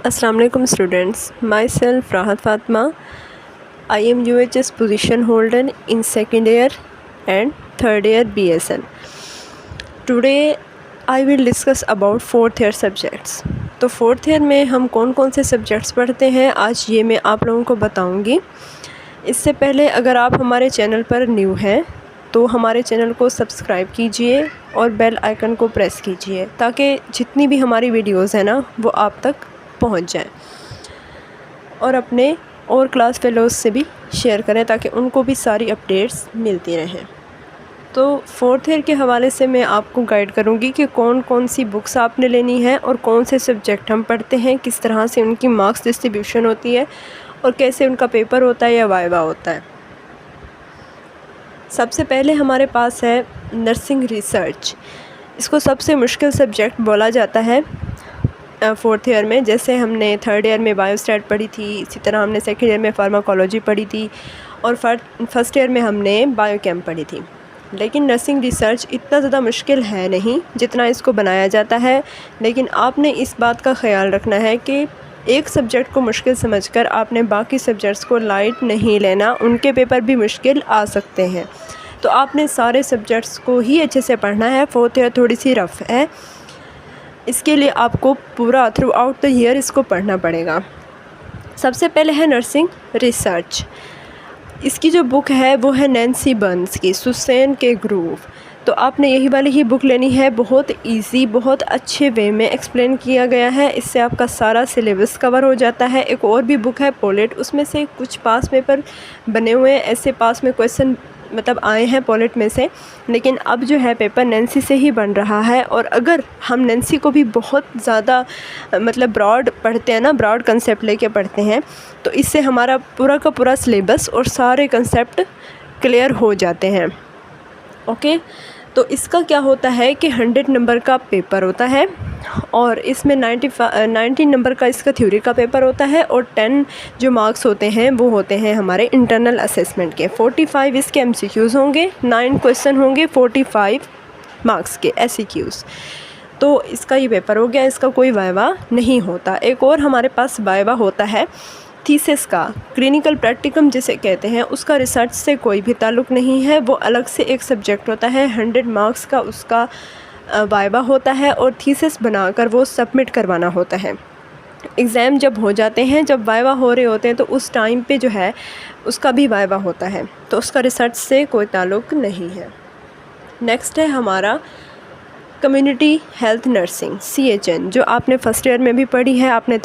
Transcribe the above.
Assalamu alaikum students. Myself Rahat Fatma. I am UHS position holder in second year and third year BSN. Today I will discuss about fourth year subjects. तो fourth year में हम कौन कौन से subjects पढ़ते हैं आज ये मैं आप लोगों को बताऊंगी। इससे पहले अगर आप हमारे चैनल पर न्यू हैं तो हमारे चैनल को सब्सक्राइब कीजिए और बेल आइकन को प्रेस कीजिए ताकि जितनी भी हमारी वीडियोस हैं ना वो आप तक पहुंच जाएं, और अपने और क्लास फेलोज़ से भी शेयर करें ताकि उनको भी सारी अपडेट्स मिलती रहें। तो फोर्थ ईयर के हवाले से मैं आपको गाइड करूंगी कि कौन कौन सी बुक्स आपने लेनी है और कौन से सब्जेक्ट हम पढ़ते हैं, किस तरह से उनकी मार्क्स डिस्ट्रीब्यूशन होती है और कैसे उनका पेपर होता है या वाइवा होता है। सबसे पहले हमारे पास है नर्सिंग रिसर्च। इसको सबसे मुश्किल सब्जेक्ट बोला जाता है फोर्थ ईयर में। जैसे हमने थर्ड ईयर में बायोस्टैट पढ़ी थी, इसी तरह हमने सेकेंड ईयर में फार्माकोलॉजी पढ़ी थी और फर्स्ट ईयर में हमने बायोकेम पढ़ी थी। लेकिन नर्सिंग रिसर्च इतना ज़्यादा मुश्किल है नहीं जितना इसको बनाया जाता है। लेकिन आपने इस बात का ख्याल रखना है कि एक सब्जेक्ट को मुश्किल समझकर आपने बाकी सब्जेक्ट्स को लाइट नहीं लेना, उनके पेपर भी मुश्किल आ सकते हैं। तो आपने सारे सब्जेक्ट्स को ही अच्छे से पढ़ना है। फोर्थ ईयर थोड़ी सी रफ़ है, इसके लिए आपको पूरा थ्रू आउट द ईयर इसको पढ़ना पड़ेगा। सबसे पहले है नर्सिंग रिसर्च। इसकी जो बुक है वो है नैन्सी बर्न्स की सुसैन के ग्रूव। तो आपने यही वाली ही बुक लेनी है। बहुत इजी, बहुत अच्छे वे में एक्सप्लेन किया गया है। इससे आपका सारा सिलेबस कवर हो जाता है। एक और भी बुक है पोलेट, उसमें से कुछ पास पेपर बने हुए हैं, ऐसे पास में क्वेश्चन मतलब आए हैं पोलेट में से। लेकिन अब जो है पेपर नैन्सी से ही बन रहा है। और अगर हम नैन्सी को भी बहुत ज़्यादा मतलब ब्रॉड पढ़ते हैं ना, ब्रॉड कंसेप्ट लेके पढ़ते हैं, तो इससे हमारा पूरा का पूरा सिलेबस और सारे कंसेप्ट क्लियर हो जाते हैं। ओके, तो इसका क्या होता है कि 100 नंबर का पेपर होता है और इसमें 19 नंबर का इसका थ्योरी का पेपर होता है और 10 जो मार्क्स होते हैं वो होते हैं हमारे इंटरनल असेसमेंट के। 45 इसके एमसीक्यूज़ होंगे, 9 क्वेश्चन होंगे 45 मार्क्स के एससीक्यूज़। तो इसका ये पेपर हो गया, इसका कोई वाइवा नहीं होता। एक और हमारे पास वाइवा होता है थीसिस का, क्लिनिकल प्रैक्टिकम जिसे कहते हैं। उसका रिसर्च से कोई भी ताल्लुक़ नहीं है, वो अलग से एक सब्जेक्ट होता है। 100 मार्क्स का उसका वाइवा होता है और थीसिस बनाकर वो सबमिट करवाना होता है। एग्ज़ाम जब हो जाते हैं, जब वाइवा हो रहे होते हैं, तो उस टाइम पे जो है उसका भी वाइवा होता है। तो उसका रिसर्च से कोई ताल्लुक़ नहीं है। नेक्स्ट है हमारा कम्युनिटी हेल्थ नर्सिंग CHN, जो आपने फर्स्ट ईयर में भी पढ़ी है, आपने